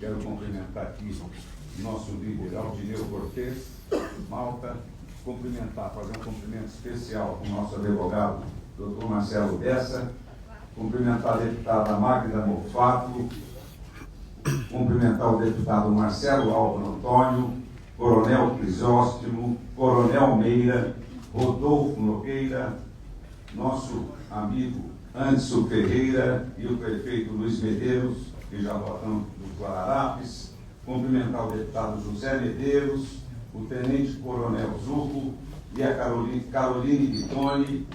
Quero cumprimentar aqui nosso líder Aldineu Cortes, Malta, fazer um cumprimento especial com o nosso advogado, Dr. Marcelo Bessa, cumprimentar a deputada Magda Mofato, cumprimentar o deputado Marcelo Álvaro Antônio, Coronel Crisóstomo, Coronel Meira, Rodolfo Nogueira, nosso amigo Anderson Ferreira e o prefeito Luiz Medeiros, que já votamos dos Guararapes, cumprimentar o deputado José Medeiros, o tenente coronel Zucco e a Caroline Vitoni,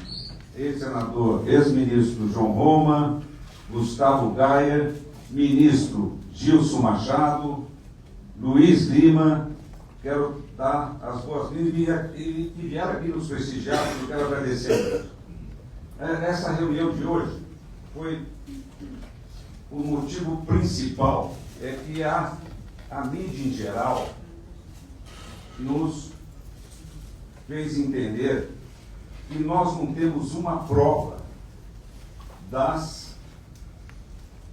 ex-senador, ex-ministro João Roma, Gustavo Gaia, ministro Gilson Machado, Luiz Lima. Quero dar as boas-vindas e que vieram aqui nos prestigiar, eu quero agradecer. Essa reunião de hoje foi o motivo principal, é que a mídia em geral nos fez entender que nós não temos uma prova das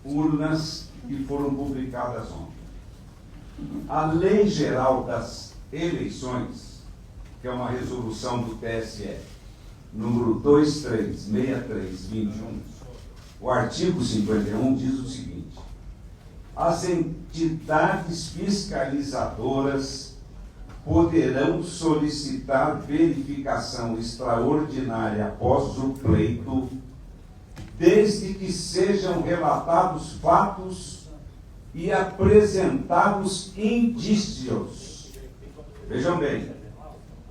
urnas que foram publicadas ontem. A Lei Geral das Eleições, que é uma resolução do TSE, número 2363/21, o artigo 51 diz o seguinte: as entidades fiscalizadoras poderão solicitar verificação extraordinária após o pleito, desde que sejam relatados fatos e apresentados indícios. Vejam bem,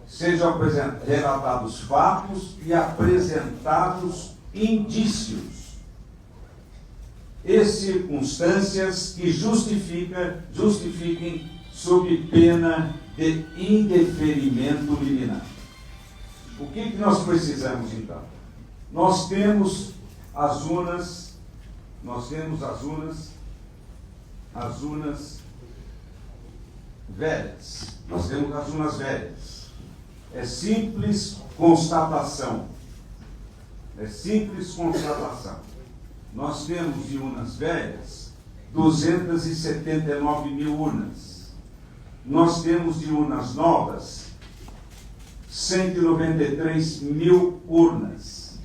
sejam relatados fatos e apresentados indícios e circunstâncias que justifiquem sob pena de indeferimento liminar. O que nós precisamos então? Nós temos as urnas velhas. Nós temos as urnas velhas. É simples constatação. Nós temos de urnas velhas 279 mil urnas. Nós temos de urnas novas 193 mil urnas.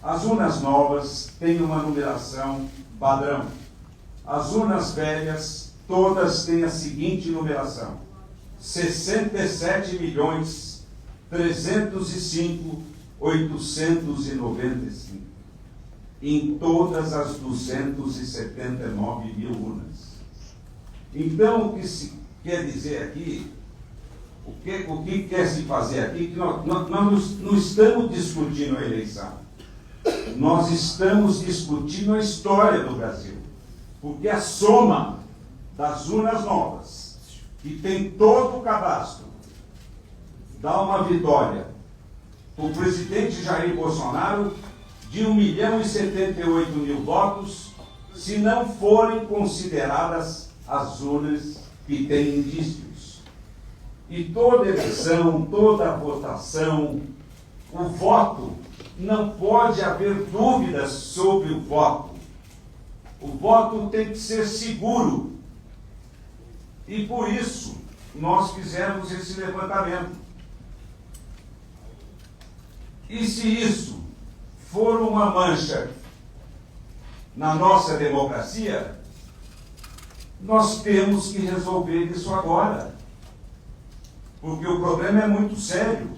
As urnas novas têm uma numeração padrão. As urnas velhas, todas têm a seguinte numeração: 67.305.895, em todas as 279 mil urnas. Então, o que se quer dizer aqui, o que quer se fazer aqui, que nós não estamos discutindo a eleição, nós estamos discutindo a história do Brasil, porque a soma das urnas novas, que tem todo o cadastro, dá uma vitória para o presidente Jair Bolsonaro de 1.078.000 votos, se não forem consideradas as urnas que têm indícios. E toda eleição, toda votação, o voto, não pode haver dúvidas sobre o voto. O voto tem que ser seguro. E por isso nós fizemos esse levantamento. E se isso for uma mancha na nossa democracia, nós temos que resolver isso agora. Porque o problema é muito sério.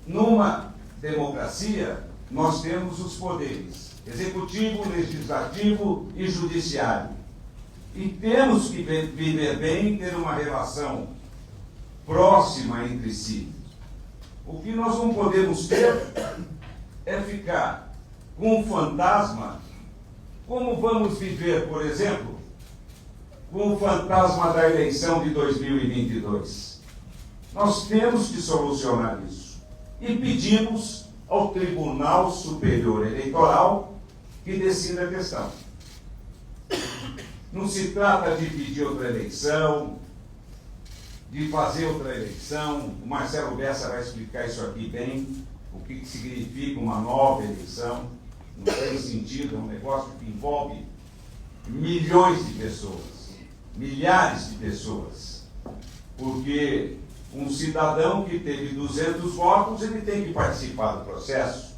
Numa democracia, nós temos os poderes executivo, legislativo e judiciário. E temos que viver bem, ter uma relação próxima entre si. O que nós não podemos ter é ficar com um fantasma, como vamos viver, por exemplo, com o fantasma da eleição de 2022. Nós temos que solucionar isso. E pedimos ao Tribunal Superior Eleitoral que decida a questão. Não se trata de pedir outra eleição, de fazer outra eleição. O Marcelo Bessa vai explicar isso aqui bem, o que significa uma nova eleição. Não tem sentido, é um negócio que envolve milhões de pessoas. milhares de pessoas, porque um cidadão que teve 200 votos, ele tem que participar do processo.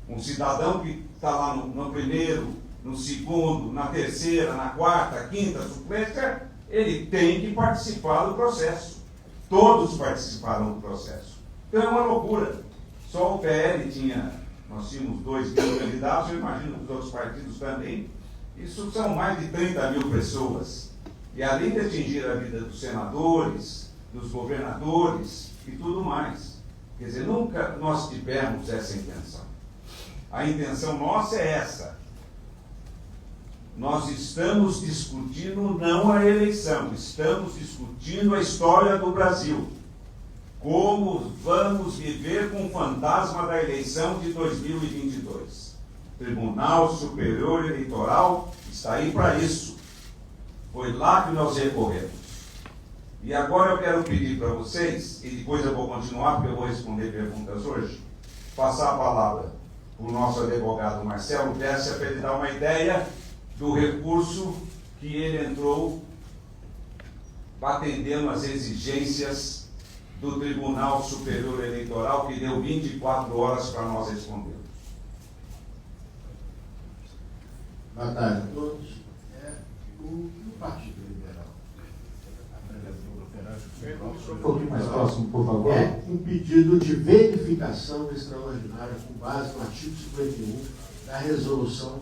Um cidadão que está lá no primeiro, no segundo, na terceira, na quarta, quinta suplência, ele tem que participar do processo. Todos participaram do processo. Então é uma loucura. Só o PL nós tínhamos 2.000 candidatos, eu imagino que os outros partidos também. Isso são mais de 30 mil pessoas. E além de atingir a vida dos senadores, dos governadores e tudo mais. Quer dizer, nunca nós tivemos essa intenção. A intenção nossa é essa. Nós estamos discutindo não a eleição, estamos discutindo a história do Brasil. Como vamos viver com o fantasma da eleição de 2022. O Tribunal Superior Eleitoral está aí para isso. Foi lá que nós recorremos. E agora eu quero pedir para vocês, e depois eu vou continuar, porque eu vou responder perguntas hoje, passar a palavra para o nosso advogado Marcelo Pescia, para ele dar uma ideia do recurso que ele entrou atendendo às exigências do Tribunal Superior Eleitoral, que deu 24 horas para nós respondermos. Boa tarde a todos. O Partido Liberal, um pouquinho mais próximo, por favor. É um pedido de verificação extraordinária com base no artigo 51 da resolução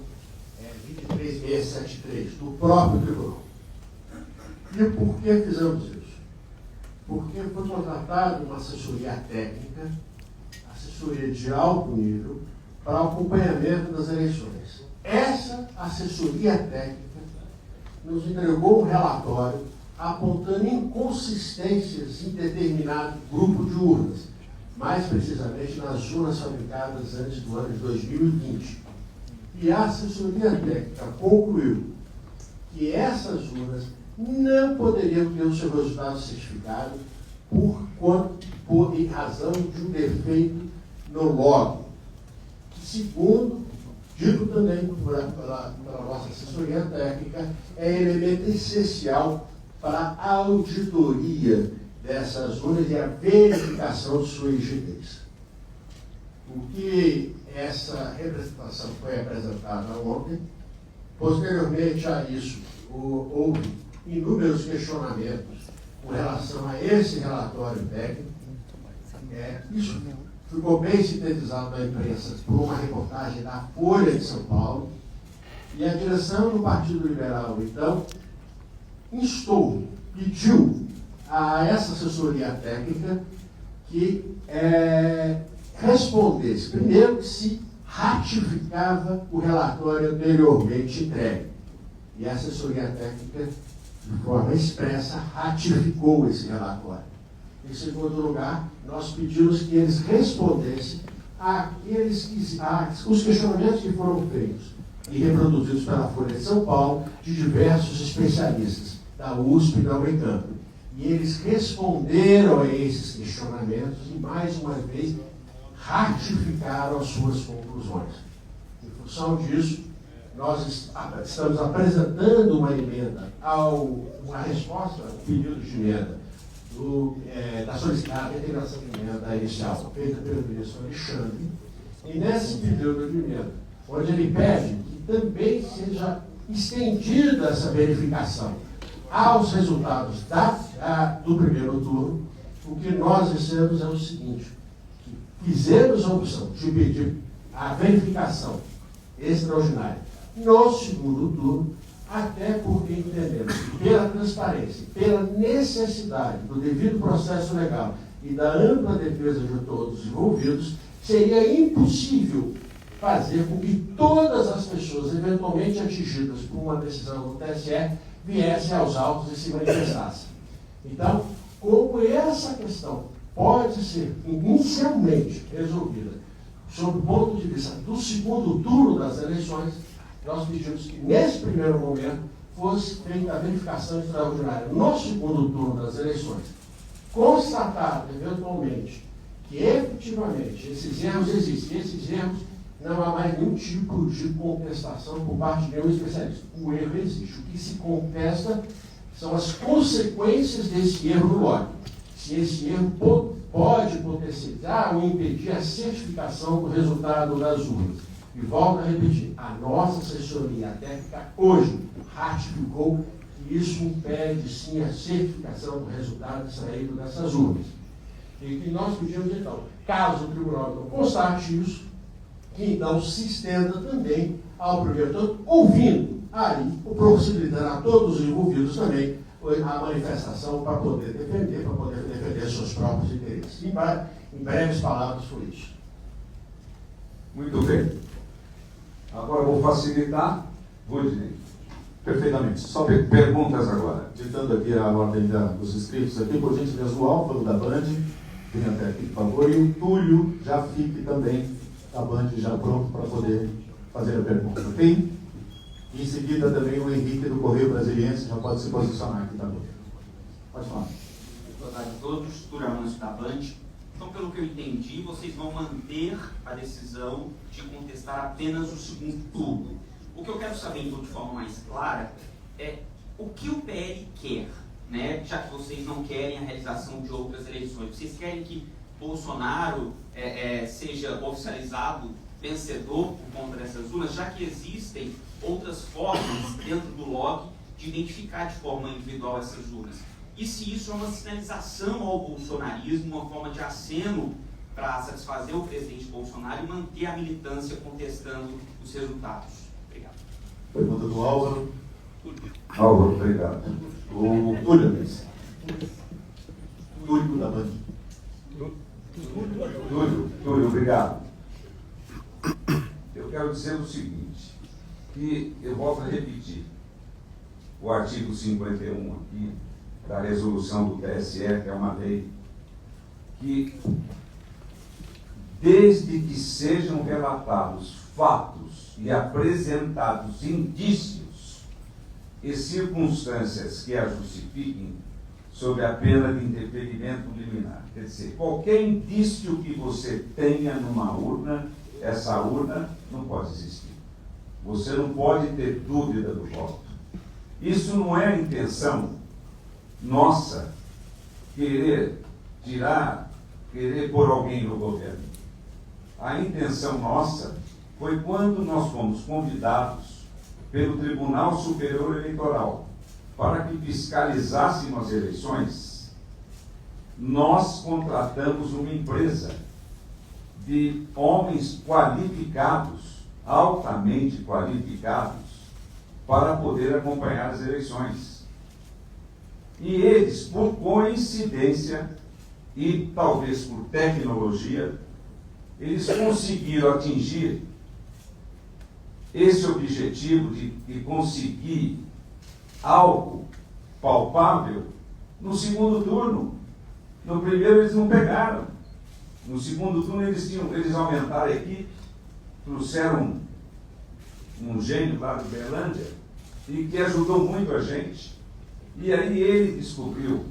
23673 do próprio Tribunal. E por que fizemos isso? Porque foi contratada uma assessoria técnica, assessoria de alto nível, para o acompanhamento das eleições. Essa assessoria técnica nos entregou um relatório apontando inconsistências em determinado grupo de urnas, mais precisamente nas urnas fabricadas antes do ano de 2020. E a assessoria técnica concluiu que essas urnas não poderiam ter o seu resultado certificado em razão de um defeito no log. Segundo, dito também pela nossa assessoria técnica, é elemento essencial para a auditoria dessas urnas e a verificação de sua rigidez. O que essa representação foi apresentada ontem, posteriormente a isso, houve inúmeros questionamentos com relação a esse relatório técnico. Isso ficou bem sintetizado na imprensa por uma reportagem da Folha de São Paulo, e a direção do Partido Liberal, então, pediu a essa assessoria técnica que respondesse, primeiro, se ratificava o relatório anteriormente entregue. E a assessoria técnica, de forma expressa, ratificou esse relatório. Em segundo lugar, nós pedimos que eles respondessem os questionamentos que foram feitos e reproduzidos pela Folha de São Paulo, de diversos especialistas da USP e da Unicamp. E eles responderam a esses questionamentos e, mais uma vez, ratificaram as suas conclusões. Em função disso, nós estamos apresentando uma emenda, uma resposta ao pedido de emenda da solicitada integração de emenda inicial feita pelo ministro Alexandre, e nesse pedido de emenda, onde ele pede que também seja estendida essa verificação aos resultados do primeiro turno, o que nós dissemos é o seguinte: que fizemos a opção de pedir a verificação extraordinária no segundo turno, até porque entendemos que, pela transparência, pela necessidade do devido processo legal e da ampla defesa de todos os envolvidos, seria impossível fazer com que todas as pessoas eventualmente atingidas por uma decisão do TSE viessem aos autos e se manifestassem. Então, como essa questão pode ser inicialmente resolvida sob o ponto de vista do segundo turno das eleições, nós pedimos que, nesse primeiro momento, fosse feita a verificação extraordinária no segundo turno das eleições. Constatado, eventualmente, que efetivamente esses erros existem, esses erros não há mais nenhum tipo de contestação por parte de nenhum especialista. O erro existe. O que se contesta são as consequências desse erro no log. Se esse erro pode potencializar ou impedir a certificação do resultado das urnas. E volto a repetir, a nossa assessoria técnica hoje ratificou que isso impede sim a certificação do resultado extraído dessas urnas. E que nós pedimos então, caso o tribunal não constate isso, que então se estenda também ao primeiro turno, ouvindo aí, possibilitando a todos os envolvidos também a manifestação para poder defender seus próprios interesses. Em breves palavras, foi isso. Muito bem. Agora vou facilitar. Rudney. Perfeitamente. Só Perguntas agora. ditando aqui a ordem dos inscritos aqui, por gentileza, o Álvaro da Band, venha até aqui, por favor, e o Túlio já fique também da Band já pronto para poder fazer a pergunta, ok? Em seguida também o Henrique do Correio Brasiliense já pode se posicionar aqui também. Pode falar. Boa tarde a todos, Túlio Amancio da Band. Então, pelo que eu entendi, vocês vão manter a decisão de contestar apenas o segundo turno. O que eu quero saber, então, de forma mais clara, é o que o PL quer, né? Já que vocês não querem a realização de outras eleições. Vocês querem que Bolsonaro seja oficializado vencedor por conta dessas urnas, já que existem outras formas dentro do log de identificar de forma individual essas urnas. E se isso é uma sinalização ao bolsonarismo, uma forma de aceno para satisfazer o presidente Bolsonaro e manter a militância contestando os resultados. Obrigado. Pergunta do Álvaro. Álvaro, obrigado. O Túlio. Túlio da Band. Túlio, obrigado. Eu quero dizer o seguinte, que eu volto a repetir, o artigo 51 aqui, da resolução do TSE, que é uma lei que, desde que sejam relatados fatos e apresentados indícios e circunstâncias que a justifiquem, sob a pena de indeferimento liminar. Quer dizer, qualquer indício que você tenha numa urna, essa urna não pode existir. Você não pode ter dúvida do voto. Isso não é a intenção nossa, querer pôr alguém no governo. A intenção nossa foi quando nós fomos convidados pelo Tribunal Superior Eleitoral para que fiscalizássemos as eleições. Nós contratamos uma empresa de homens qualificados, altamente qualificados, para poder acompanhar as eleições. E eles, por coincidência e talvez por tecnologia, eles conseguiram atingir esse objetivo de conseguir algo palpável no segundo turno. No primeiro eles não pegaram. No segundo turno eles aumentaram a equipe, trouxeram um gênio lá de Uberlândia e que ajudou muito a gente. E aí ele descobriu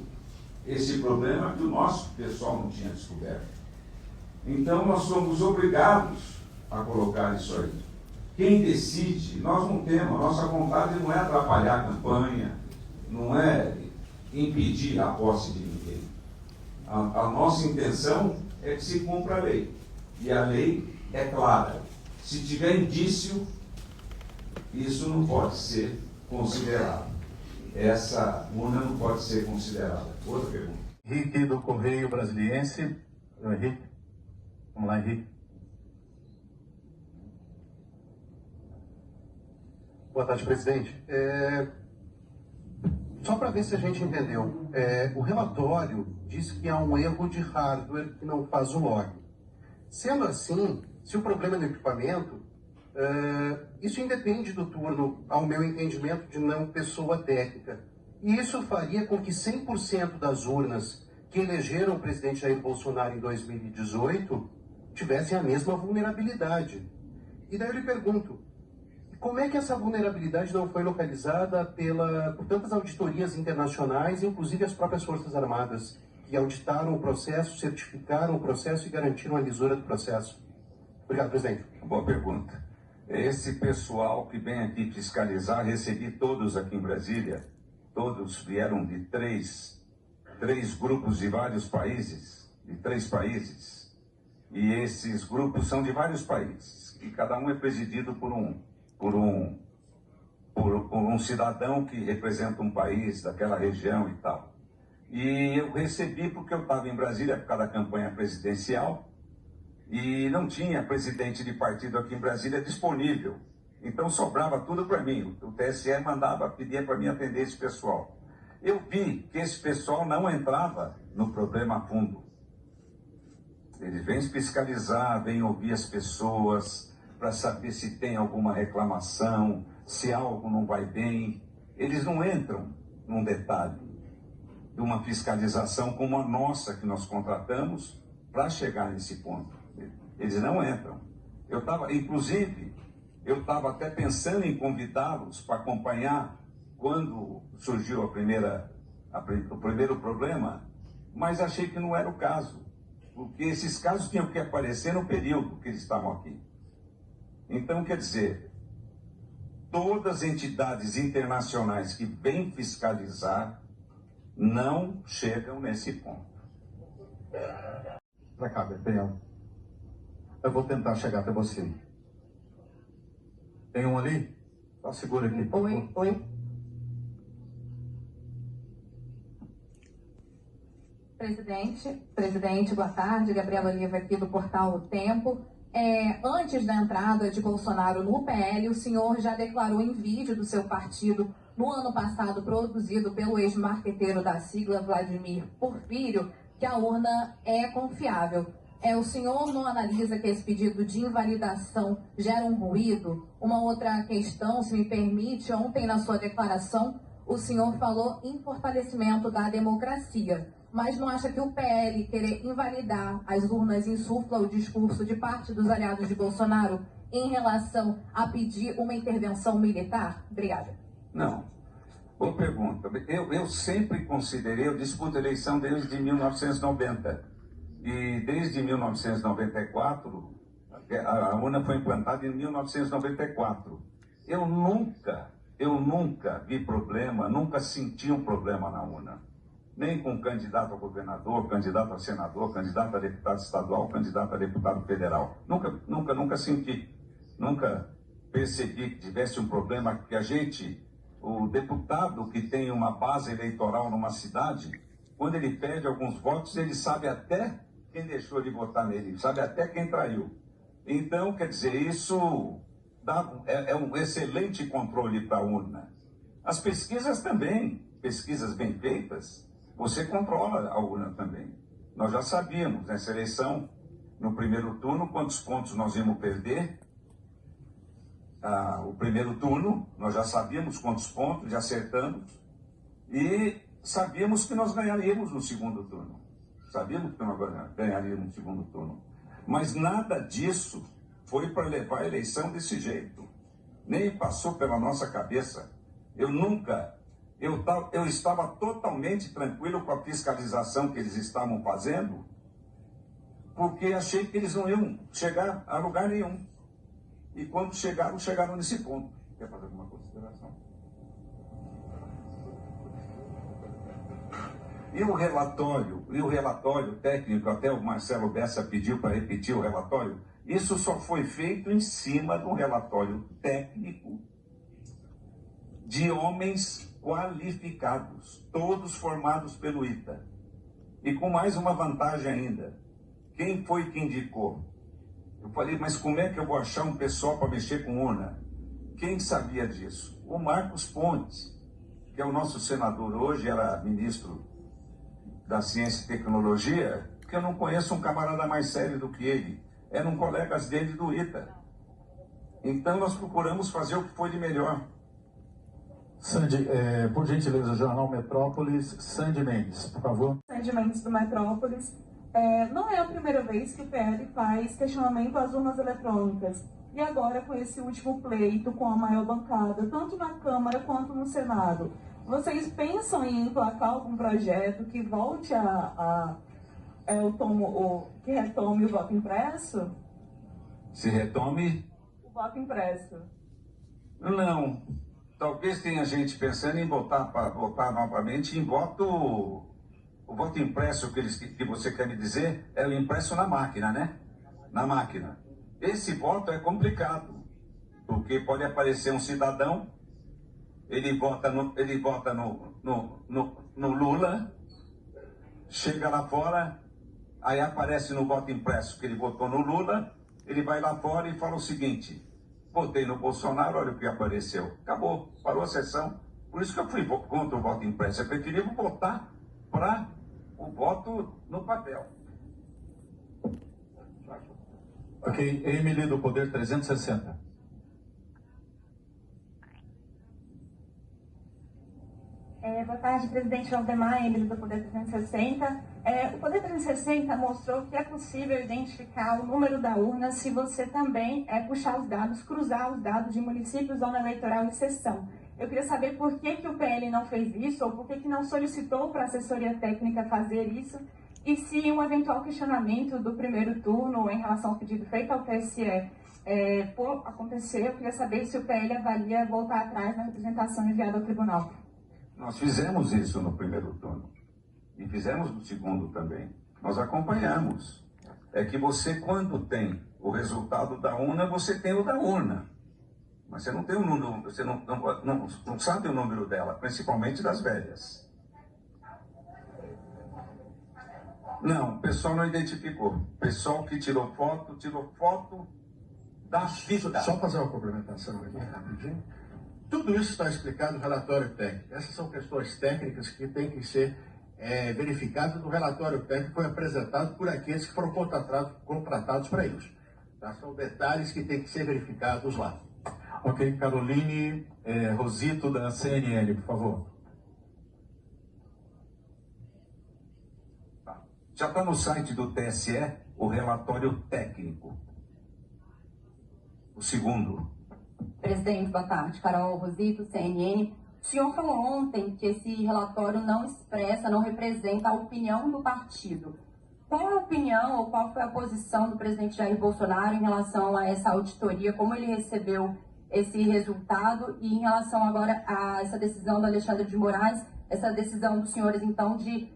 esse problema que o nosso pessoal não tinha descoberto. Então nós somos obrigados a colocar isso aí. Quem decide, nós não temos, a nossa vontade não é atrapalhar a campanha, não é impedir a posse de ninguém. A nossa intenção é que se cumpra a lei. E a lei é clara. Se tiver indício, isso não pode ser considerado. Essa urna não pode ser considerada. Outra pergunta. Henrique do Correio Brasiliense. Henrique. Vamos lá, Henrique. Boa tarde, presidente. Só para ver se a gente entendeu, o relatório diz que há um erro de hardware que não faz o log. Sendo assim, se o problema é no equipamento, isso independe do turno, ao meu entendimento, de não pessoa técnica. E isso faria com que 100% das urnas que elegeram o presidente Jair Bolsonaro em 2018 tivessem a mesma vulnerabilidade. E daí eu lhe pergunto, como é que essa vulnerabilidade não foi localizada por tantas auditorias internacionais, inclusive as próprias Forças Armadas, que auditaram o processo, certificaram o processo e garantiram a lisura do processo? Obrigado, presidente. Boa pergunta. Esse pessoal que vem aqui fiscalizar, recebi todos aqui em Brasília, todos vieram de três grupos de vários países, de 3 países, e esses grupos são de vários países, e cada um é presidido por um cidadão que representa um país daquela região e tal. E eu recebi porque eu estava em Brasília por causa da campanha presidencial, e não tinha presidente de partido aqui em Brasília disponível. Então sobrava tudo para mim. O TSE pedia para mim atender esse pessoal. Eu vi que esse pessoal não entrava no problema a fundo. Eles vêm fiscalizar, vêm ouvir as pessoas para saber se tem alguma reclamação, se algo não vai bem. Eles não entram num detalhe de uma fiscalização como a nossa que nós contratamos para chegar nesse ponto. Eles não entram. Inclusive, eu estava até pensando em convidá-los para acompanhar quando surgiu o primeiro problema, mas achei que não era o caso, porque esses casos tinham que aparecer no período que eles estavam aqui. Então, quer dizer, todas as entidades internacionais que vêm fiscalizar não chegam nesse ponto. Para cá, Gabriel. Eu vou tentar chegar até você. Tem um ali? Só segura aqui. Oi. Presidente, boa tarde. Gabriela Oliva aqui do portal O Tempo. Antes da entrada de Bolsonaro no PL, o senhor já declarou em vídeo do seu partido, no ano passado, produzido pelo ex-marqueteiro da sigla, Vladimir Porfírio, que a urna é confiável. O senhor não analisa que esse pedido de invalidação gera um ruído? Uma outra questão, se me permite, ontem na sua declaração, o senhor falou em fortalecimento da democracia, mas não acha que o PL querer invalidar as urnas insufla o discurso de parte dos aliados de Bolsonaro em relação a pedir uma intervenção militar? Obrigada. Não. Boa pergunta. Eu sempre considerei, eu disputo a eleição desde 1990. E desde 1994, a urna foi implantada em 1994. Eu nunca vi problema, nunca senti um problema na urna. Nem com candidato a governador, candidato a senador, candidato a deputado estadual, candidato a deputado federal. Nunca senti. Nunca percebi que tivesse um problema que o deputado que tem uma base eleitoral numa cidade, quando ele pede alguns votos, ele sabe até quem deixou de votar nele, sabe até quem traiu. Então, quer dizer, isso é um excelente controle para a urna. As pesquisas também, pesquisas bem feitas, você controla a urna também. Nós já sabíamos nessa eleição, no primeiro turno, quantos pontos nós íamos perder. O primeiro turno, nós já sabíamos quantos pontos, já acertamos, e sabíamos que nós ganharíamos no segundo turno. Sabíamos que nós ganharíamos no segundo turno. Mas nada disso foi para levar a eleição desse jeito. Nem passou pela nossa cabeça. Eu estava totalmente tranquilo com a fiscalização que eles estavam fazendo, porque achei que eles não iam chegar a lugar nenhum. E quando chegaram nesse ponto. Quer fazer alguma consideração? E o relatório técnico, até o Marcelo Bessa pediu para repetir o relatório, isso só foi feito em cima de um relatório técnico de homens qualificados, todos formados pelo ITA. E com mais uma vantagem ainda, quem foi que indicou? Eu falei, mas como é que eu vou achar um pessoal para mexer com urna? Quem sabia disso? O Marcos Pontes, que é o nosso senador hoje, era ministro da Ciência e Tecnologia, que eu não conheço um camarada mais sério do que ele. Eram colegas dele do ITA. Então nós procuramos fazer o que foi de melhor. Sandy, por gentileza, o Jornal Metrópolis, Sandy Mendes, por favor. Sandy Mendes do Metrópolis. Não é a primeira vez que o PL faz questionamento às urnas eletrônicas. E agora com esse último pleito com a maior bancada, tanto na Câmara quanto no Senado. Vocês pensam em emplacar algum projeto que volte que retome o voto impresso? Se retome? O voto impresso. Não. talvez tenha gente pensando em votar novamente em voto. O voto impresso que você quer me dizer é o impresso na máquina, né? Na máquina. Esse voto é complicado, porque pode aparecer um cidadão, ele vota no Lula, chega lá fora, aí aparece no voto impresso que ele votou no Lula, ele vai lá fora e fala o seguinte: votei no Bolsonaro, olha o que apareceu. Acabou, parou a sessão. Por isso que eu fui contra o voto impresso. Eu preferia votar para o voto no papel. Ok, Emily do Poder 360. Boa tarde, presidente Valdemar, Emily do Poder 360. O Poder 360 mostrou que é possível identificar o número da urna se você também puxar os dados, cruzar os dados de município, zona eleitoral e seção. Eu queria saber por que o PL não fez isso, ou por que não solicitou para a assessoria técnica fazer isso, e se um eventual questionamento do primeiro turno em relação ao pedido feito ao TSE for acontecer, eu queria saber se o PL avalia voltar atrás na representação enviada ao tribunal. Nós fizemos isso no primeiro turno e fizemos no segundo também. Nós acompanhamos. É que você, quando tem o resultado da urna, você tem o da urna. Mas você não tem o número, você não sabe o número dela, principalmente das velhas. Não, o pessoal não identificou. O pessoal que tirou foto da fita. Só fazer uma complementação aqui, rapidinho. Tudo isso está explicado no relatório técnico. Essas são questões técnicas que têm que ser verificadas no relatório técnico que foi apresentado por aqueles que foram contratados para isso. Tá? São detalhes que têm que ser verificados lá. Ok, Caroline Rosito da CNN, por favor. Já está no site do TSE o relatório técnico. O segundo. Presidente, boa tarde. Carol Rosito, CNN. O senhor falou ontem que esse relatório não expressa, não representa a opinião do partido. Qual é a opinião ou qual foi a posição do presidente Jair Bolsonaro em relação a essa auditoria? Como ele recebeu esse resultado e em relação agora a essa decisão do Alexandre de Moraes, essa decisão dos senhores, então, de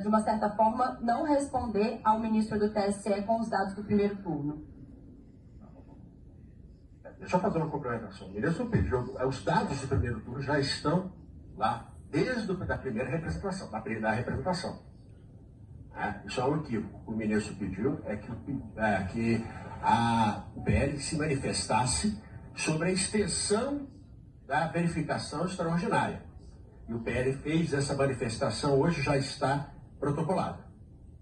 uma certa forma, não responder ao ministro do TSE com os dados do primeiro turno? Deixa eu fazer uma complementação. O ministro pediu, os dados do primeiro turno já estão lá desde a primeira representação, da representação. Isso é um equívoco. O ministro pediu que o PL se manifestasse sobre a extensão da verificação extraordinária. E o PL fez essa manifestação, hoje já está protocolada.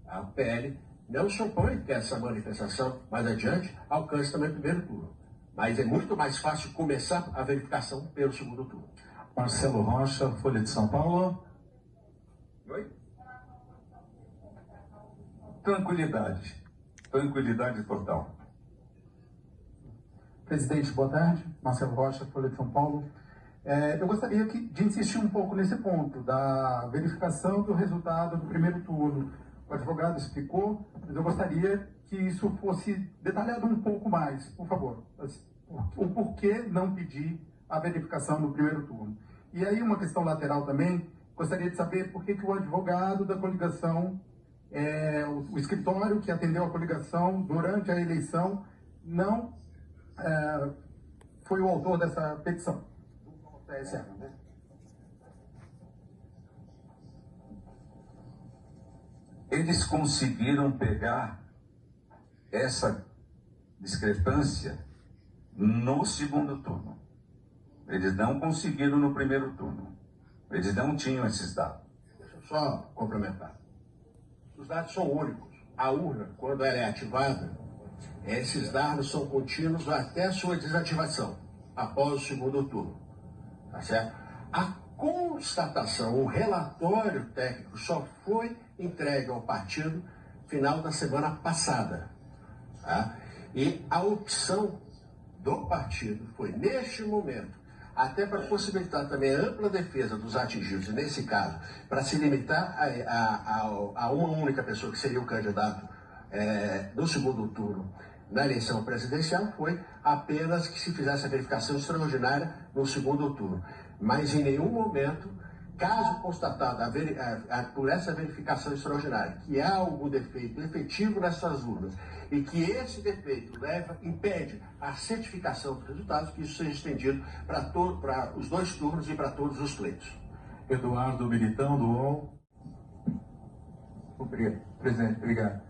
O PL não se opõe que essa manifestação, mais adiante, alcance também o primeiro turno. Mas é muito mais fácil começar a verificação pelo segundo turno. Marcelo Rocha, Folha de São Paulo. Oi? Tranquilidade. Tranquilidade total. Presidente, boa tarde. Marcelo Rocha, Folha de São Paulo. Eu gostaria de insistir um pouco nesse ponto da verificação do resultado do primeiro turno. O advogado explicou, mas eu gostaria que isso fosse detalhado um pouco mais, por favor. O porquê não pedir a verificação do primeiro turno. E aí uma questão lateral também, gostaria de saber por que o advogado da coligação, o escritório que atendeu a coligação durante a eleição, não foi o autor dessa petição. Eles conseguiram pegar essa discrepância no segundo turno. Eles não conseguiram no primeiro turno. Eles não tinham esses dados. Deixa eu só complementar. Os dados são únicos. A urna, quando ela é ativada, esses dados são contínuos até a sua desativação, após o segundo turno. Tá certo? A constatação, o relatório técnico só foi entregue ao partido final da semana passada. Tá? E a opção do partido foi, neste momento, até para possibilitar também a ampla defesa dos atingidos, e nesse caso, para se limitar a uma única pessoa, que seria o candidato no segundo turno na eleição presidencial, foi apenas que se fizesse a verificação extraordinária no segundo turno. Mas em nenhum momento, caso constatado por essa verificação extraordinária que há algum defeito efetivo nessas urnas e que esse defeito impede a certificação dos resultados, que isso seja estendido para os 2 turnos e para todos os pleitos. Eduardo Militão, do UOL. Obrigado, presidente, obrigado.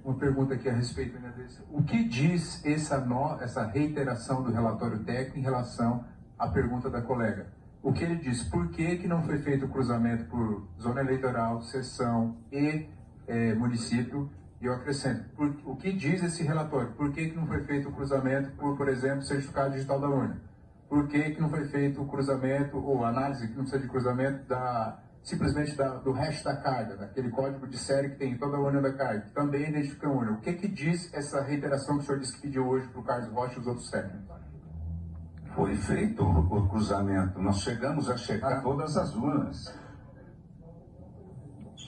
Uma pergunta aqui a respeito da desse. O que diz essa reiteração do relatório técnico em relação à pergunta da colega? O que ele diz? Por que não foi feito o cruzamento por zona eleitoral, seção e município? E eu acrescento, o que diz esse relatório? Por que não foi feito o cruzamento por exemplo, certificado digital da urna? Por que não foi feito o cruzamento ou análise, que não precisa de cruzamento, simplesmente do hash da carga, daquele código de série que tem em toda a urna da carga, que também identifica a urna? O que diz essa reiteração que o senhor disse que pediu hoje para o Carlos Rocha e os outros técnicos? Foi feito o cruzamento. Nós chegamos a checar todas as urnas.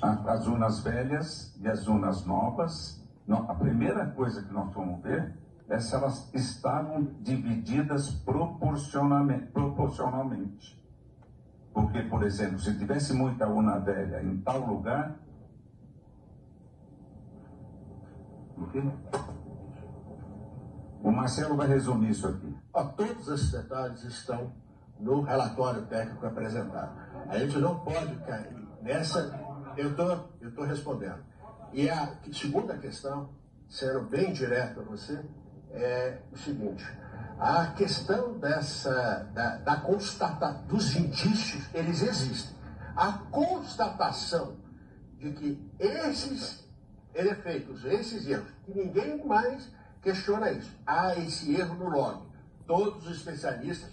As urnas velhas e as urnas novas. A primeira coisa que nós fomos ver é se elas estavam divididas proporcionalmente. Porque, por exemplo, se tivesse muita urna velha em tal lugar... O Marcelo vai resumir isso aqui. Todos esses detalhes estão no relatório técnico apresentado. A gente não pode cair nessa... Eu estou respondendo. E a segunda questão, sendo bem direto a você, é o seguinte: a questão dos indícios, eles existem. A constatação de que esses efeitos, esses erros, que ninguém mais questiona isso. Há esse erro no log. Todos os especialistas,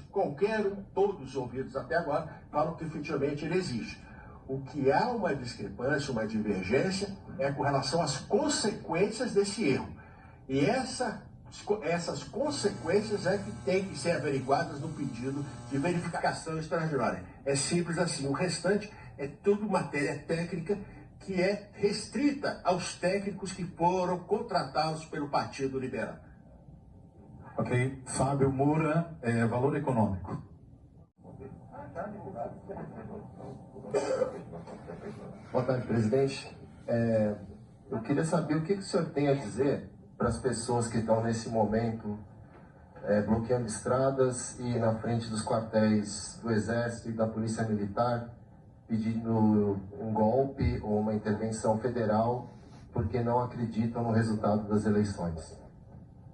todos ouvidos até agora, falam que efetivamente ele existe. O que há uma discrepância, uma divergência, é com relação às consequências desse erro. E essas consequências é que têm que ser averiguadas no pedido de verificação extraordinária. É simples assim. O restante é tudo matéria técnica que é restrita aos técnicos que foram contratados pelo Partido Liberal. Ok. Fábio Moura, Valor Econômico. Boa tarde, presidente. Eu queria saber o que o senhor tem a dizer para as pessoas que estão nesse momento bloqueando estradas e na frente dos quartéis do Exército e da Polícia Militar, pedindo um golpe ou uma intervenção federal porque não acreditam no resultado das eleições.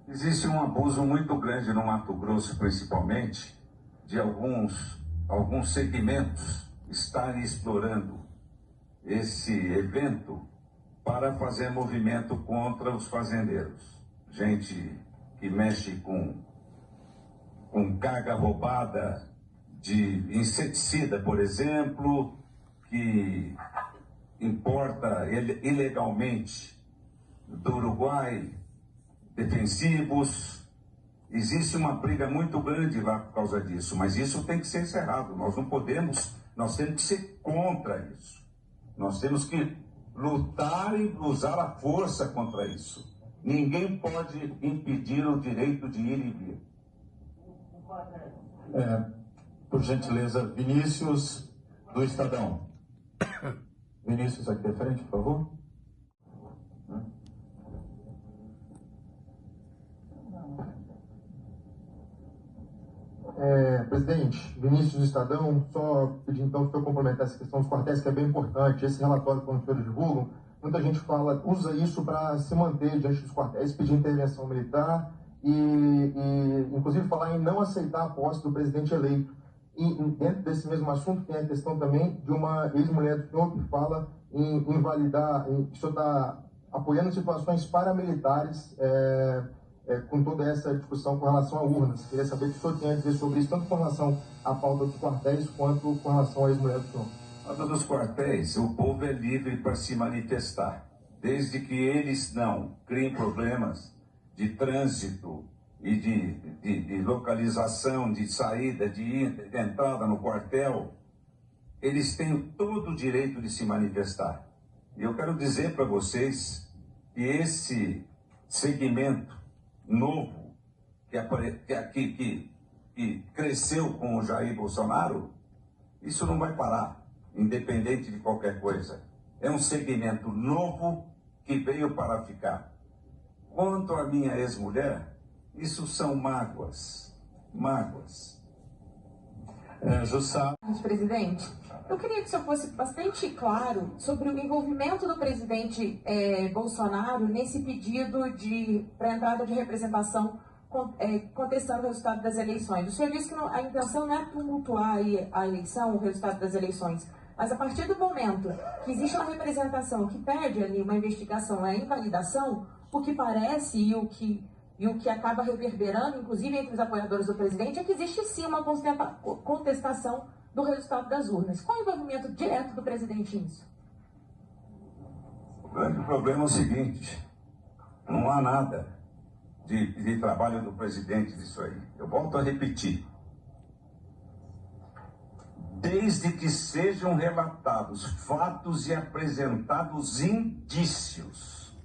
Existe um abuso muito grande no Mato Grosso, principalmente, de alguns segmentos estarem explorando esse evento para fazer movimento contra os fazendeiros. Gente que mexe com carga roubada de inseticida, por exemplo, que importa ilegalmente do Uruguai defensivos. Existe uma briga muito grande lá por causa disso, mas isso tem que ser encerrado. Nós temos que ser contra isso. Nós temos que lutar e usar a força contra isso. Ninguém pode impedir o direito de ir e vir. Por gentileza, Vinícius, do Estadão. Vinícius, aqui à frente, por favor. Presidente, Vinícius do Estadão, só pedir então para eu complementar essa questão dos quartéis, que é bem importante. Esse relatório que os senhores divulgam, muita gente usa isso para se manter diante dos quartéis, pedir intervenção militar e inclusive falar em não aceitar a posse do presidente eleito. E dentro desse mesmo assunto tem a questão também de uma ex-mulher do senhor que fala em invalidar, que o senhor está apoiando situações paramilitares com toda essa discussão com relação a urnas. Queria saber o que o senhor tem a dizer sobre isso, tanto com relação à pauta dos quartéis, quanto com relação à ex-mulher do senhor. A pauta dos quartéis, o povo é livre para se manifestar, desde que eles não criem problemas de trânsito e de localização, de saída, de entrada no quartel. Eles têm todo o direito de se manifestar. E eu quero dizer para vocês que esse segmento novo que que cresceu com o Jair Bolsonaro, isso não vai parar, independente de qualquer coisa. É um segmento novo que veio para ficar. Quanto à minha ex-mulher, isso são mágoas. Mágoas. Jussá. Presidente, eu queria que o senhor fosse bastante claro sobre o envolvimento do presidente Bolsonaro nesse pedido para a entrada de representação contestando o resultado das eleições. O senhor disse que a intenção não é tumultuar a eleição, o resultado das eleições, mas a partir do momento que existe uma representação que pede ali uma investigação, a invalidação, o que parece e o que acaba reverberando, inclusive entre os apoiadores do presidente, é que existe sim uma contestação do resultado das urnas. Qual é o envolvimento direto do presidente nisso? O grande problema é o seguinte: não há nada de trabalho do presidente disso aí. Eu volto a repetir. Desde que sejam relatados fatos e apresentados indícios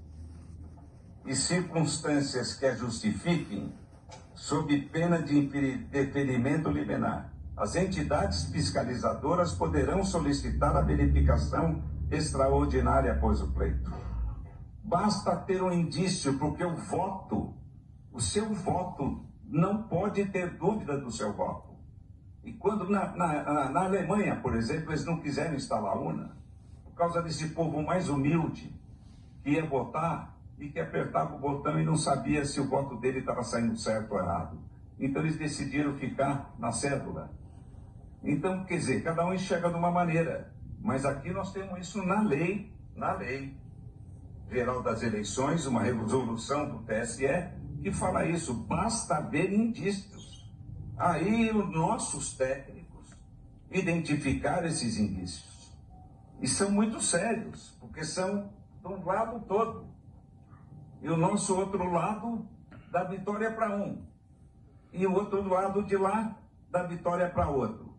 e circunstâncias que a justifiquem, sob pena de deferimento liminar, as entidades fiscalizadoras poderão solicitar a verificação extraordinária após o pleito. Basta ter um indício, porque o seu voto, não pode ter dúvida do seu voto. E quando na Alemanha, por exemplo, eles não quiseram instalar a urna, por causa desse povo mais humilde, que ia votar e que apertava o botão e não sabia se o voto dele estava saindo certo ou errado. Então eles decidiram ficar na cédula. Então, quer dizer, cada um enxerga de uma maneira. Mas aqui nós temos isso na lei geral das eleições, uma resolução do TSE, que fala isso, basta haver indícios. Aí os nossos técnicos identificaram esses indícios. E são muito sérios, porque são de um lado todo. E o nosso outro lado dá vitória para um. E o outro lado de lá dá vitória para outro.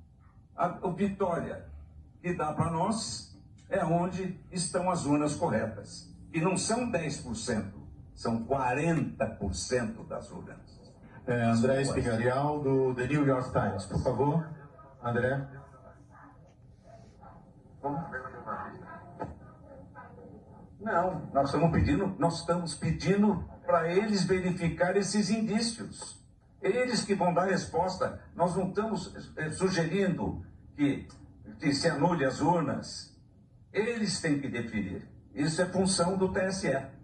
A vitória que dá para nós é onde estão as urnas corretas. E não são 10%. São 40% das urnas. André Espigarial, do The New York Times. Por favor, André. Não, nós estamos pedindo para eles verificar esses indícios. Eles que vão dar resposta. Nós não estamos sugerindo que se anule as urnas. Eles têm que definir. Isso é função do TSE.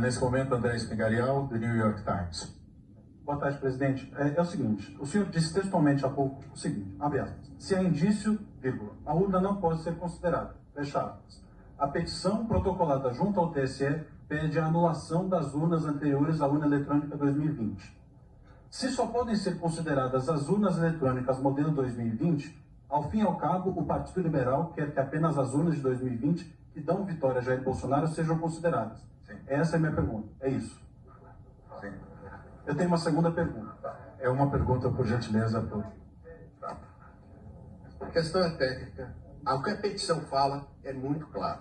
Nesse momento, André Espigarial, do New York Times. Boa tarde, presidente. É o seguinte, o senhor disse textualmente há pouco o seguinte, abre aspas, se há indício, vírgula, a urna não pode ser considerada, fecha aspas. A petição protocolada junto ao TSE pede a anulação das urnas anteriores à urna eletrônica 2020. Se só podem ser consideradas as urnas eletrônicas modelo 2020, ao fim e ao cabo, o Partido Liberal quer que apenas as urnas de 2020 que dão vitória a Jair Bolsonaro sejam consideradas. Sim. Essa é a minha pergunta. É isso? Sim. Eu tenho uma segunda pergunta. É uma pergunta, por gentileza. A questão é técnica. O que a petição fala é muito claro.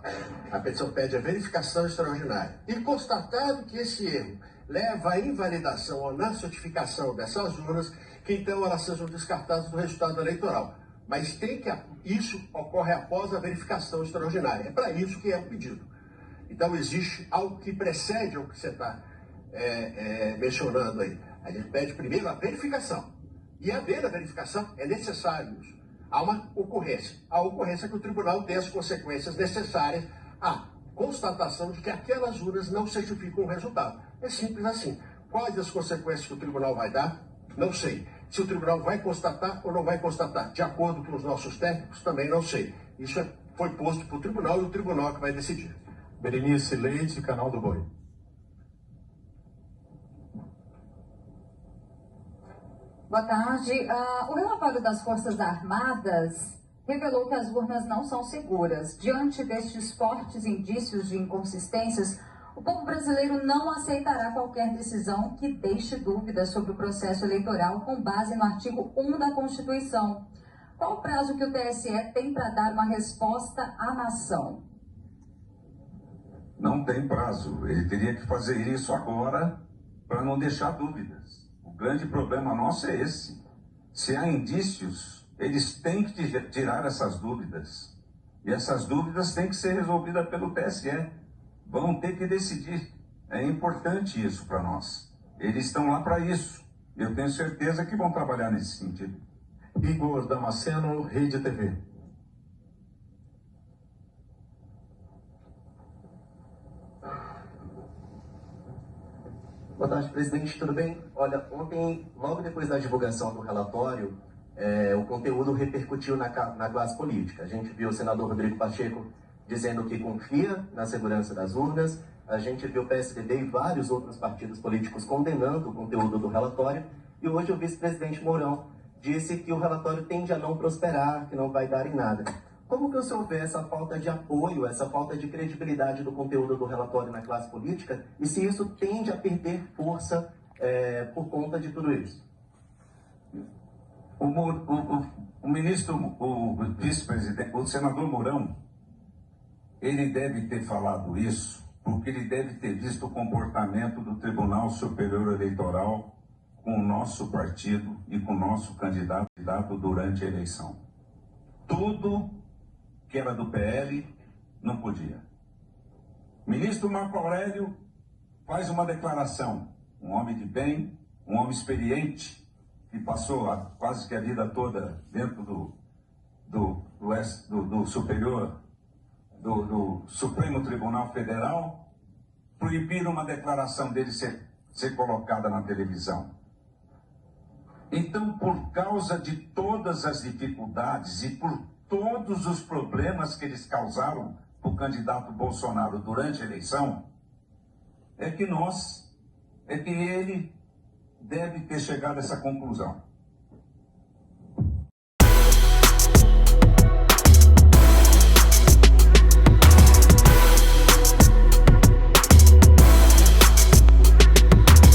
A petição pede a verificação extraordinária. E constatado que esse erro leva à invalidação ou na certificação dessas urnas, que então elas sejam descartadas do resultado eleitoral. Mas isso ocorre após a verificação extraordinária. É para isso que é o pedido. Então existe algo que precede ao que você está mencionando aí. A gente pede primeiro a verificação. E haver a verificação é necessário isso. Há uma ocorrência. A ocorrência é que o tribunal dê as consequências necessárias à constatação de que aquelas urnas não certificam o resultado. É simples assim. Quais as consequências que o tribunal vai dar? Não sei. Se o tribunal vai constatar ou não vai constatar. De acordo com os nossos técnicos, também não sei. Isso foi posto para o tribunal e o tribunal que vai decidir. Berenice Leite, Canal do Boi. Boa tarde. O relatório das Forças Armadas revelou que as urnas não são seguras. Diante destes fortes indícios de inconsistências, o povo brasileiro não aceitará qualquer decisão que deixe dúvidas sobre o processo eleitoral com base no artigo 1 da Constituição. Qual o prazo que o TSE tem para dar uma resposta à nação? Não tem prazo. Ele teria que fazer isso agora para não deixar dúvidas. O grande problema nosso é esse. Se há indícios, eles têm que tirar essas dúvidas. E essas dúvidas têm que ser resolvidas pelo TSE. Vão ter que decidir. É importante isso para nós. Eles estão lá para isso. Eu tenho certeza que vão trabalhar nesse sentido. Igor Damasceno, Rede TV. Boa tarde, presidente, tudo bem? Olha, ontem, logo depois da divulgação do relatório, o conteúdo repercutiu na classe política. A gente viu o senador Rodrigo Pacheco dizendo que confia na segurança das urnas, a gente viu o PSDB e vários outros partidos políticos condenando o conteúdo do relatório, e hoje o vice-presidente Mourão disse que o relatório tende a não prosperar, que não vai dar em nada. Como que o senhor vê essa falta de apoio, essa falta de credibilidade do conteúdo do relatório na classe política, e se isso tende a perder força por conta de tudo isso? O ministro, o vice-presidente, o senador Mourão, ele deve ter falado isso porque ele deve ter visto o comportamento do Tribunal Superior Eleitoral com o nosso partido e com o nosso candidato durante a eleição. Tudo que era do PL não podia. O ministro Marco Aurélio faz uma declaração, um homem de bem, um homem experiente, que passou quase que a vida toda dentro do Supremo Tribunal Federal, proibir uma declaração dele ser colocada na televisão. Então, por causa de todas as dificuldades e por todos os problemas que eles causaram para o candidato Bolsonaro durante a eleição, é que ele deve ter chegado a essa conclusão.